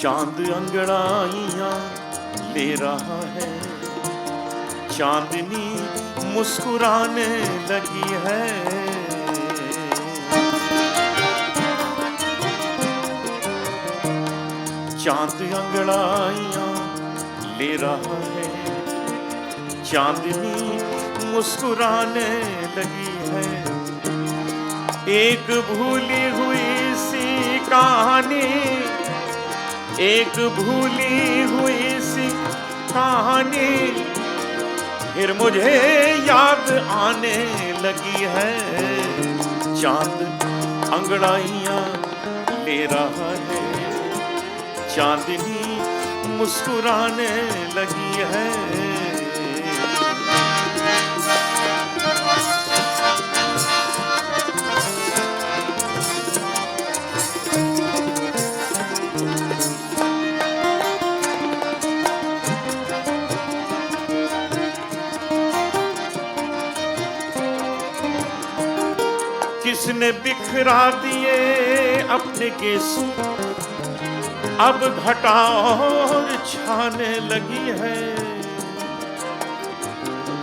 चांद अंगड़ाइयां ले रहा है, चांदनी मुस्कुराने लगी है। चांद अंगड़ाइयां ले रहा है, चांदनी मुस्कुराने लगी है। एक भूली हुई सी कहानी, एक भूली हुई सी कहानी फिर मुझे याद आने लगी है। चांद अंगड़ाइयां ले रहा है, चांदनी मुस्कुराने लगी है। किसने बिखरा दिए अपने गेसू, अब घटा और छाने लगी है।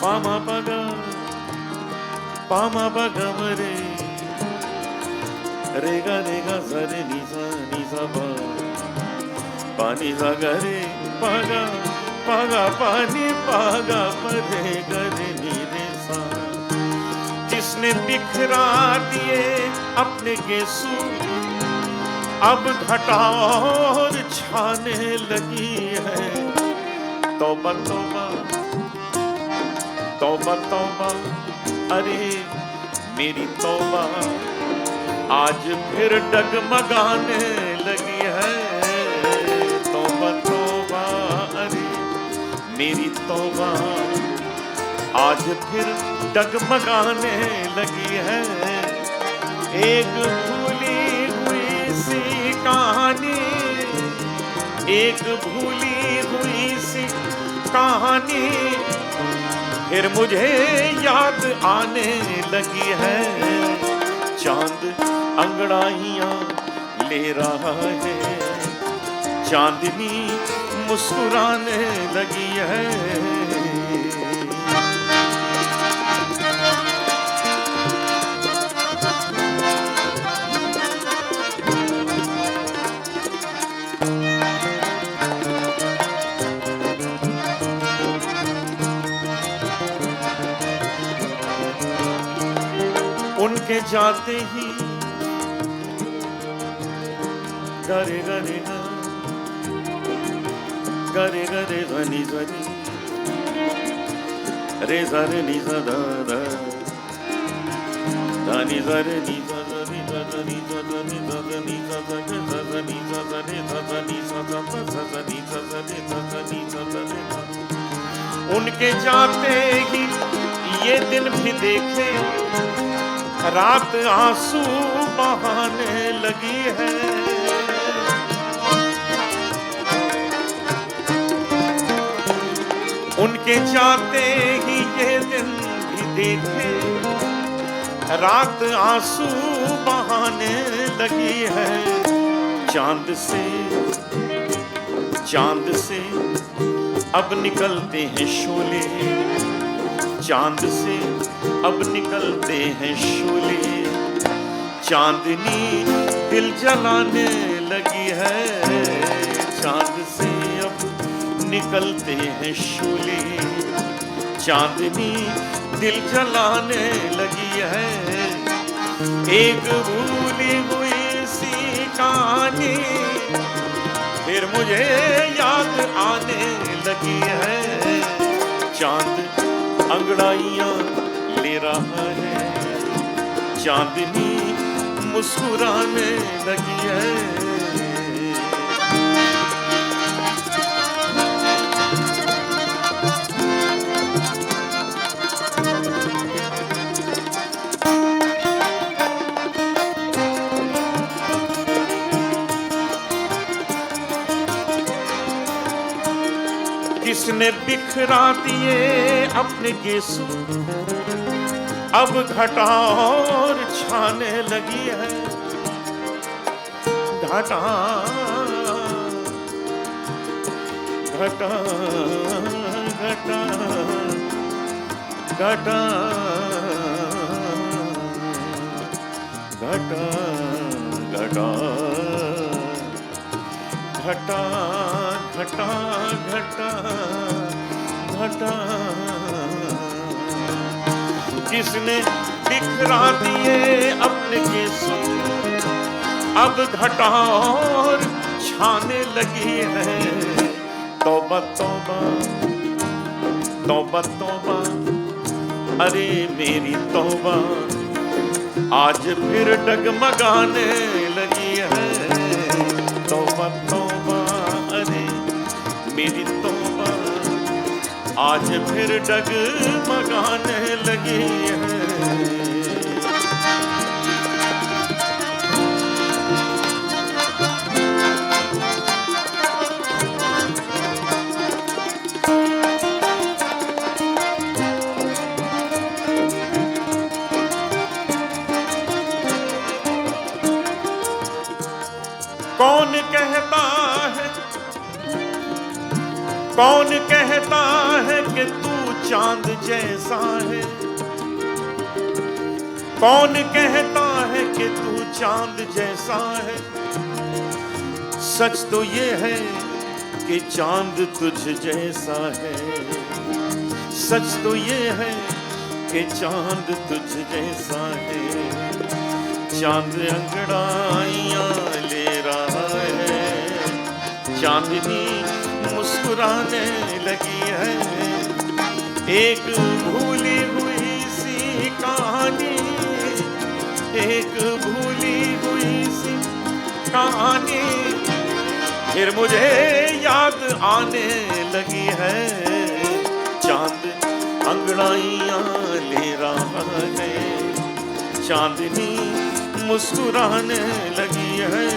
पामा बगा मरे रेगा रेगा सरे निसा निसा पानी सा गरे पागा पागा पानी पागा परे गरे नीरे सा। जिसने बिखरा दिए अपने गेसू, अब घटा और छाने लगी है। तौबा तौबा तौबा तौबा, अरे मेरी तौबा आज फिर डगमगाने लगी है। तौबा तौबा, अरे मेरी तौबा आज फिर डगमगाने लगी है। एक भूली हुई सी कहानी, एक भूली हुई सी कहानी फिर मुझे याद आने लगी है। चांद अंगड़ाइयां ले रहा है, चांदनी मुस्कुराने लगी है। उनके जाते ही गरे गरे गरे गरे ध्वनि ध्वनि रे जरे नि दा दा धनि जरे नि धनि धनि धनि धनि धनि धनि धनि। उनके जाते ही ये दिन भी देखे, रात आंसू बहाने लगी है। उनके जाते ही ये दिन भी देखे, रात आंसू बहाने लगी है। चांद से अब निकलते हैं शोले, चांद से अब निकलते हैं शोले। चांदनी दिल जलाने लगी है। चांद से अब निकलते हैं शोले, चांदनी दिल जलाने लगी है। एक भूली हुई सी कहानी फिर मुझे याद आने लगी है। चांद अंगड़ाइयां ले रहा है, चांदनी मुस्कुराने लगी है। किसने बिखरा दिए अपने गेसू, अब घटा और छाने लगी है। घटा घटा घटा घटा घटा घटा घटा घटा घटा घटा किसने बिखरा दिए अपने केसों, अब घटा और छाने लगी है। तौबा तौबा तौबा तौबा, अरे मेरी तौबा आज फिर डगमगाने लगी है। तौबा तौबा, अरे मेरी तौबा आज फिर डगमगाने लगी है। कौन कहता है कि तू चांद जैसा है? कौन कहता है कि तू चांद जैसा है? सच तो ये है कि चांद तुझ जैसा है। सच तो ये है कि चांद तुझ जैसा है। चांद अंगड़ाइयां ले रहा है, चांदनी मुस्कुराने लगी है। एक भूली हुई सी कहानी, एक भूली हुई सी कहानी फिर मुझे याद आने लगी है। चांद अंगड़ाइयां ले रहा है, चांदनी मुस्कुराने लगी है।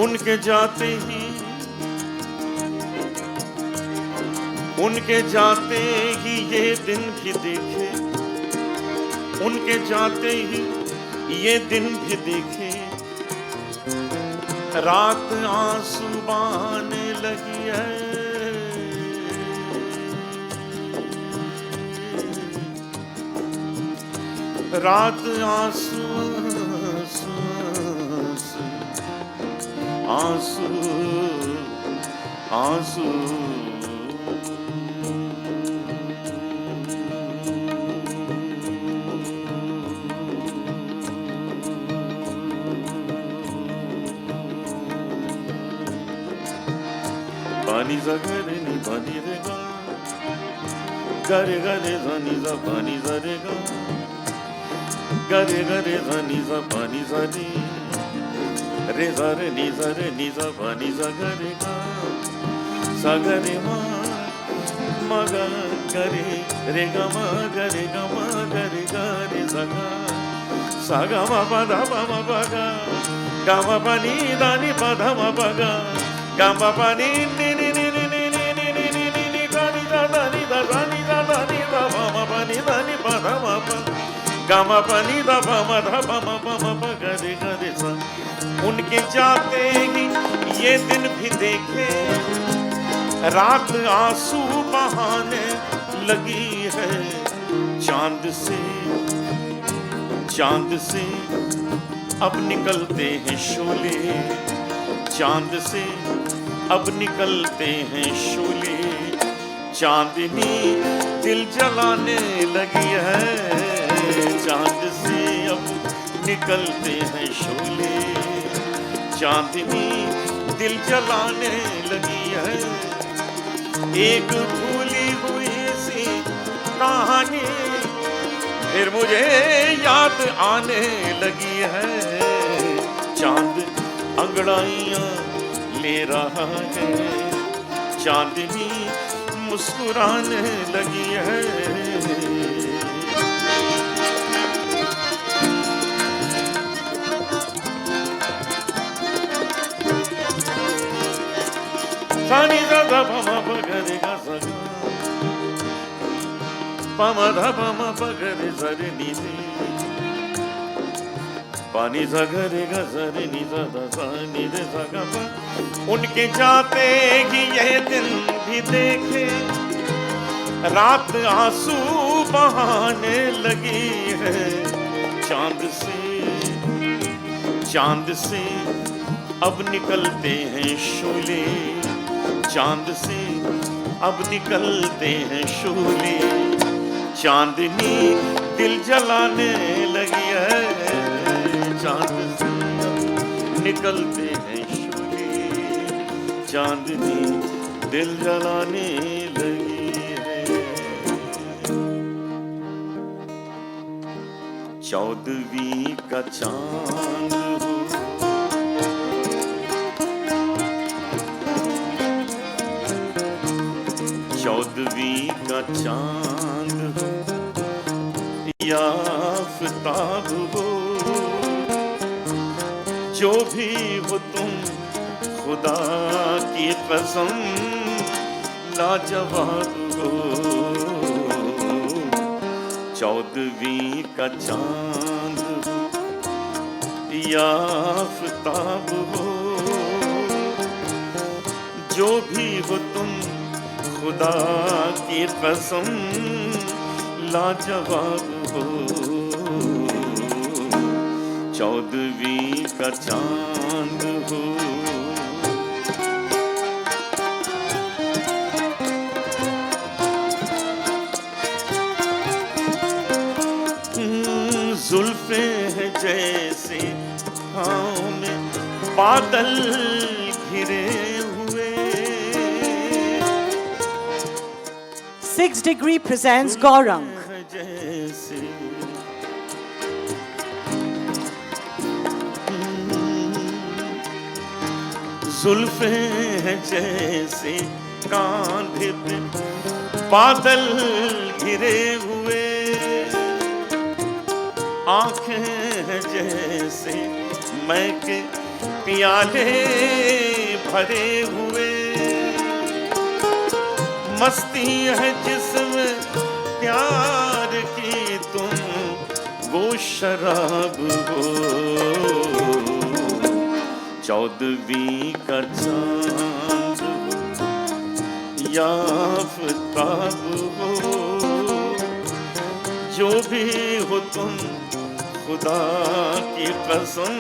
उनके जाते ही ये दिन भी देखे, उनके जाते ही ये दिन भी देखे। रात आंसू बहाने लगी है। रात आंसू आंसू आंसू पानी सा गरे नी पानी रे गा, गरे गरे धनी सा पानी सा रे गा, गरे गरे धनी सा पानी सा नी, रे सा रे नी सा पानी सा गरे गा, सा गरे मा गा गरे रे गा मा गरे गा मा गरे गा रे सा गा मा पा धा मा पा गा मा पा नी दा नी पा धा मा पा गा मा पा नी नी नी नी नी नी नी नी नी नी नी नी गा नी दा दा नी दा दा नी दा दा नी दा मा पा नी दा नी पा धा मा पा गा मा पा नी दा पा मा धा पा मा गा रे सा। उनके जाते ही ये दिन भी देखे, रात आंसू बहाने लगी है। चांद से अब निकलते हैं शोले, चांद से अब निकलते हैं शोले। चांदनी दिल जलाने लगी है, चांद से अब निकलते हैं शोले। चांदनी दिल जलाने लगी है। एक भूली हुई सी कहानी फिर मुझे याद आने लगी है। चांद अंगड़ाइयां ले रहा है, चांदनी मुस्कुराने लगी है। Sani da da pa ma pa ga re ga sa ga. Pa ma da pa ma pa ga re sa re ni re. Pa ni sa ga re ga sa re ni sa da sa ni re sa ga pa. उनके जाते ही ये दिन भी देखे, रात आंसू बहाने लगी है। चांद से अब निकलते हैं शोले, चांद से अब निकलते हैं शोले, चांदनी दिल जलाने लगी है। चांद से अब निकलते हैं शोले, चांदनी दिल जलाने लगी है। 14वीं का चांद हो, 14वीं का चांद हो या आफताब हो, जो भी हो तुम खुदा की कसम लाजवाब हो। 14वीं का चांद हो या आफताब हो, जो भी हो तुम खुदा की कसम लाजवाब हो। 14वीं का चांद हो। जुल्फे हैं जैसे छाँव में बादल घिरे हुए। 6 Degree presents Gaurang. जैसे जुल्फे हैं जैसे कांधे पे बादल घिरे हुए, आंखें हैं जैसे मैं के प्याले भरे हुए, मस्ती है जिसमें प्यार की तुम वो शराब हो। 14वीं का चांद हो या आफताब हो, जो भी हो तुम खुदा की कसम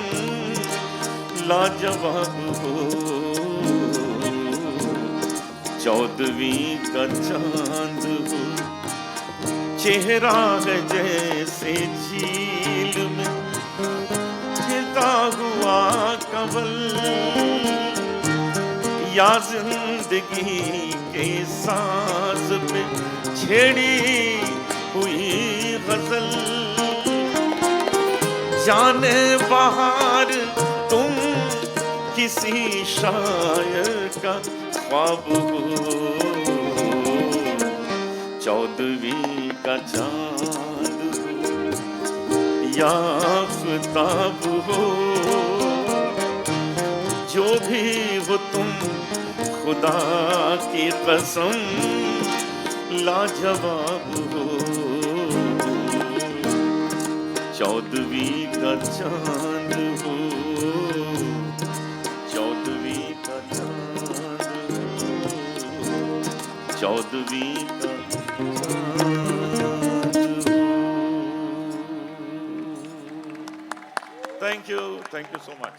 लाजवाब हो। 14वीं का चांद हो, चेहरा है जैसे झील में गिरता हुआ कंवल, या जिंदगी के सांस पे छेड़ी हुई गजल, जाने बाहर तुम किसी शायर का ख्वाब हो। 14वीं का चांद हो या आफताब हो, जो भी हो तुम खुदा की कसम लाजवाब हो। 14वीं का चांद हो, 14वीं का चांद हो, 14वीं का चांद हो। Thank you so much.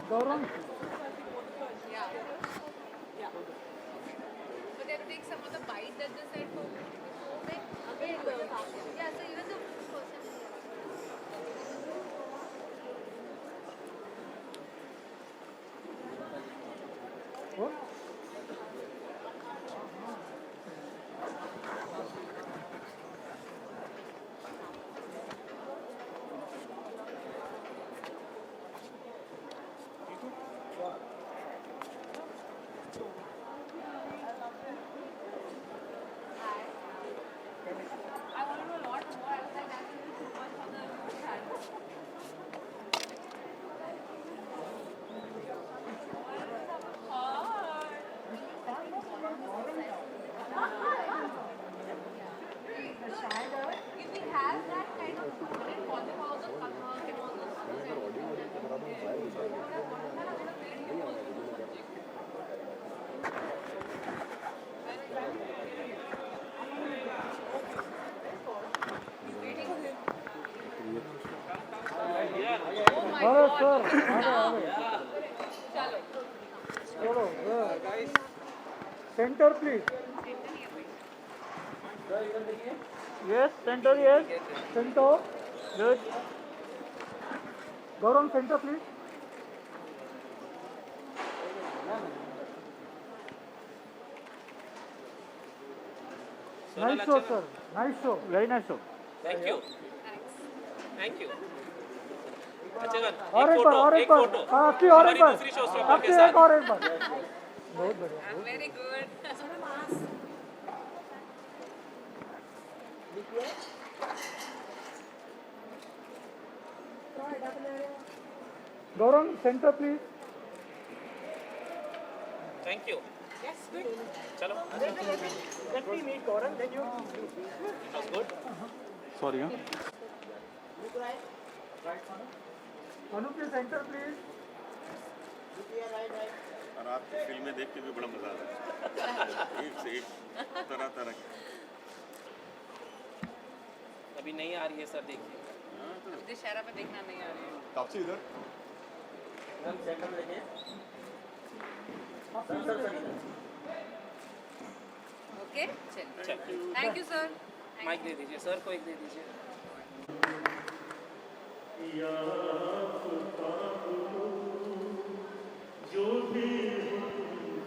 Gaurang. Yeah. But then take some of the bite that they said for before then. Again, yeah, so even the person. What? I want to know a lot more. I was like, that's a little too much for the hand. If we have that kind of food, then what about the kathak and all those Oh my Bharat god. sir. Chalo. Chalo. Center please. Yes, center, yes. Center. Good. Gaurang, center please. Nice show, sir. Nice show. Very nice show. Thank you thank you अच्छा gun और एक बार, और एक बार। आपकी और एक बार। दूसरी show stopper आपकी के एक साथ और एक बार। बहुत बढ़िया। Very good. Gaurang, center please. Thank you Yes, good. चलो Let me meet Gaurang, then you. Good sorry हाँ Manu please, center please. और आपकी फिल्में देख के भी बड़ा मजा आता है एक से एक तरह तरह की अभी नहीं आ रही है सर देखिए दशहरा पे देखना नहीं आ रही है तापसी इधर ओके चलिए चल थैंक यू सर माइक दे दीजिए सर को एक दे दीजिए जो भी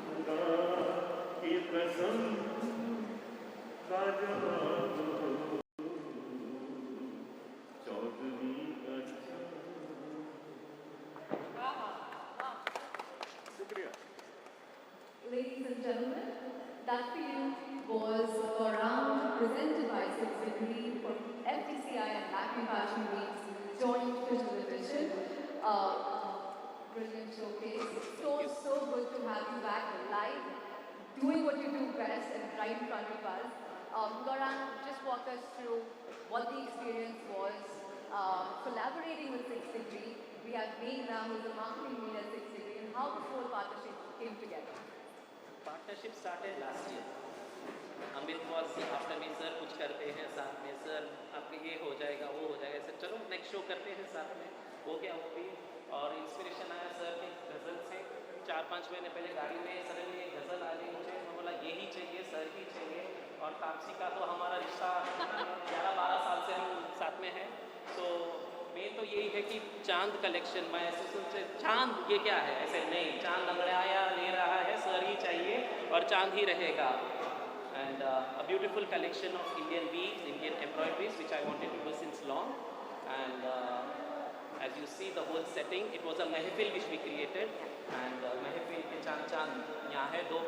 खुदा की कसम का जवाब चौधरी अच्छा शुक्रिया Ladies and gentlemen, that film was Gaurang presented by Six Degree for FTCI and Latin Fashion Week's joint visual edition. Brilliant showcase. So good to have you back live, doing what you do best and right in front of us. Gaurang, just walk us through what the experience was collaborating with Six Degree. We have Meghna, who's a marketing lead at Six Degree, and how this whole partnership came together. Partnership started last year Amit was after me sir कुछ करते हैं साथ में sir आपके ये हो जाएगा वो हो जाएगा सर चलो नेक्स्ट शो करते हैं साथ में हो गया वो भी और इंस्पिरेशन आया सर के गज़ल से 4-5 महीने पहले गाड़ी में सडनली एक गज़ल आ गई मुझे मैं बोला यही चाहिए सर ही चाहिए और तापसी का तो हमारा रिश्ता 11-12 साल से हम साथ में हैं तो मेन तो यही है कि चांद कलेक्शन मैं ऐसे सोचे चांद ये क्या है ऐसे नहीं चांद लंगड़ाया ले रहा है सर ही चाहिए और चांद ही रहेगा and a beautiful collection of Indian weaves Indian embroideries which I wanted to do since long and as you see the whole setting it was a महफिल which we created and महफिल के चांद चांद यहाँ है दो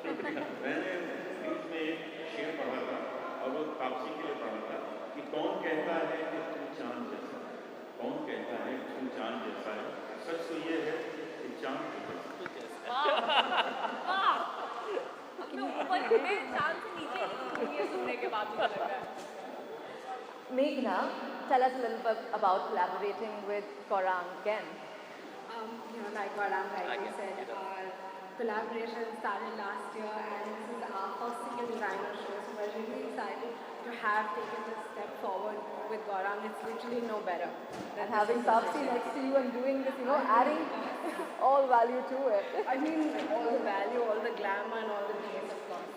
मैंने न्यूज़ में एक शेर पढ़ा था और वो तापसी के लिए पढ़ा था कि कौन कहता है कि तू चांद जैसा है कौन कहता है कि तू चांद जैसा है सच तो ये है कि चांद तो जैसा अपने ऊपर से चांद से नीचे ये सुनने के बाद मुझे लग रहा है Meghna, tell us a little bit about collaborating with Gaurang again. Like Gaurang rightly Again, said, yeah. our collaboration started last year and this is our first single designer show, so we're really excited to to have taken this step forward with Gaurang. It's literally no better. And having Tapsi next to you and doing this, adding all value to it. I mean, all the value, all the glamour, and all the grace, of course.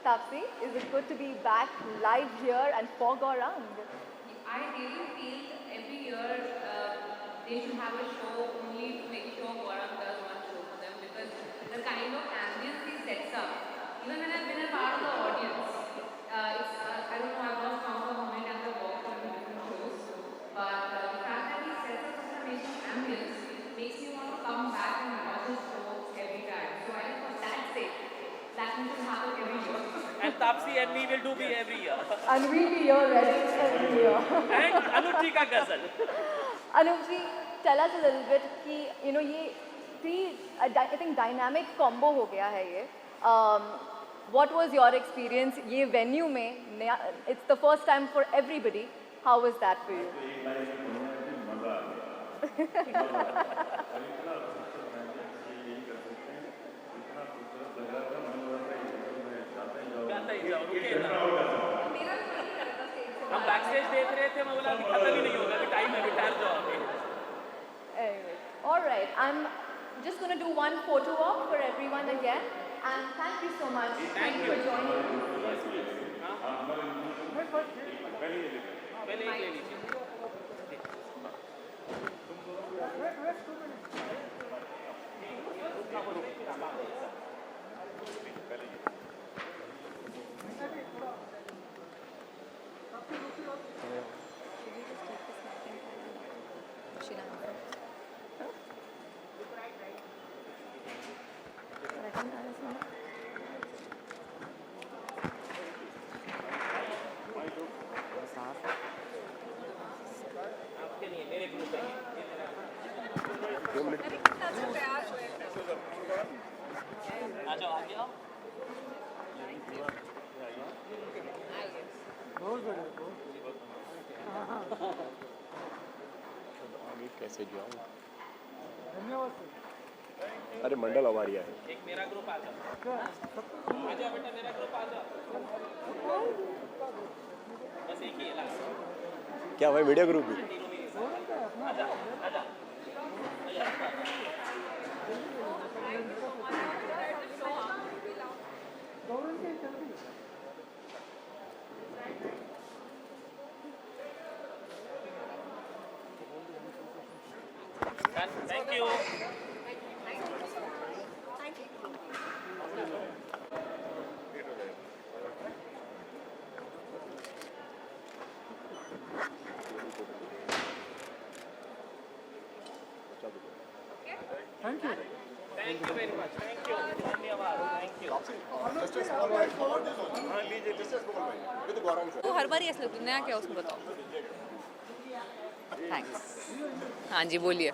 Tapsi, is it good to be back live here and for Gaurang? I really feel every year they should have a show only to make sure Gaurang does one show for them, because the kind of ambience he sets up, even when I've been a part of the audience, I don't know, I've lost count of how many times I've walked on different shows, but the fact that he sets up such an amazing ambience makes me want to come back and watch his show every time. So I think for that sake, that should happen every year. And Tapsi and me will do be every year. And we'll be here ready every year. And Anup ji ka ghazal. Anup ji, tell us a little bit कि ये I think dynamic combo हो गया है ये. What was your experience ये venue में? It's the first time for everybody. How was that for you? गाता ही जाओ, रुके ना। हम बैकस्टेज देख रहे थे, मैं बोला अभी खत्म ही नहीं होगा, अभी टाइम है, अभी ठहर जाओ अभी। Anyway, all right. I'm just going to do one photo op for everyone again. And thank you so much. Thank you for joining. पहले एक ले लीजिए। आपके नहीं, मेरे ग्रुप है। आ जाओ, आगे आओ। बहुत बढ़िया. कैसे जाऊँ? धन्यवाद सर. अरे मंडल हमारी है। एक मेरा ग्रुप आ जाओ। आ जाओ बेटा, मेरा ग्रुप आ जाओ। बस एक ही है लास्ट। क्या भाई वीडियो ग्रुप भी? आजा, आजा। Thank you. Thank you. Thank you very much. Thank you. धन्यवाद. Thank you. तो हर बार ऐसा लगता है, नया क्या उसमें बताओ। थैंक्स। हाँ जी, बोलिए।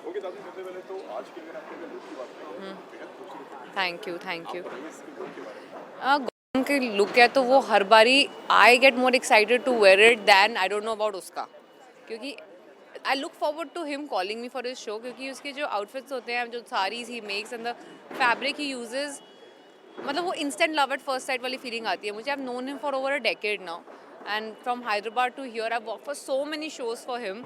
Thank you, thank you. के लुक है तो वो हर बारी I get more excited to wear it than I don't know about उसका, क्योंकि I look forward to him calling me for his show, क्योंकि उसके जो आउटफिट्स होते हैं, जो साड़ीज ही मेक्स एंड द फैब्रिक ही यूजेस, मतलब वो instant love at first sight वाली फीलिंग आती है मुझे। I have known him for over a decade now and from Hyderabad to here I work for so many shows for him.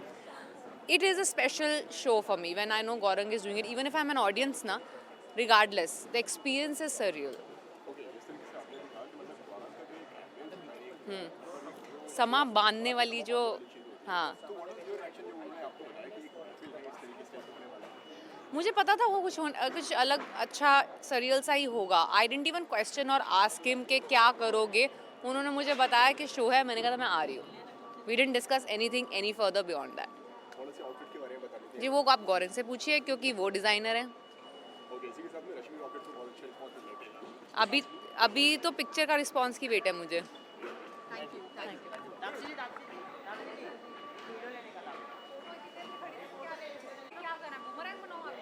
It is a special show for me when I know Gaurang is doing it, even if I'm an audience na, regardless, the experience is surreal. समा बांधने वाली जो, हाँ, मुझे पता था वो कुछ अलग अच्छा सरियल सा ही होगा. आई डिडंट इवन क्वेश्चन और आस्क हिम कि क्या करोगे. उन्होंने मुझे बताया कि शो है, मैंने कहा था मैं आ रही हूँ. We didn't discuss anything any further beyond that. जी वो आप गौरंग से पूछिए क्योंकि वो डिज़ाइनर हैं. अभी तो पिक्चर का रिस्पांस की वेट है मुझे. Thank you. क्या करना है, बुमरैंग बनाओ आप.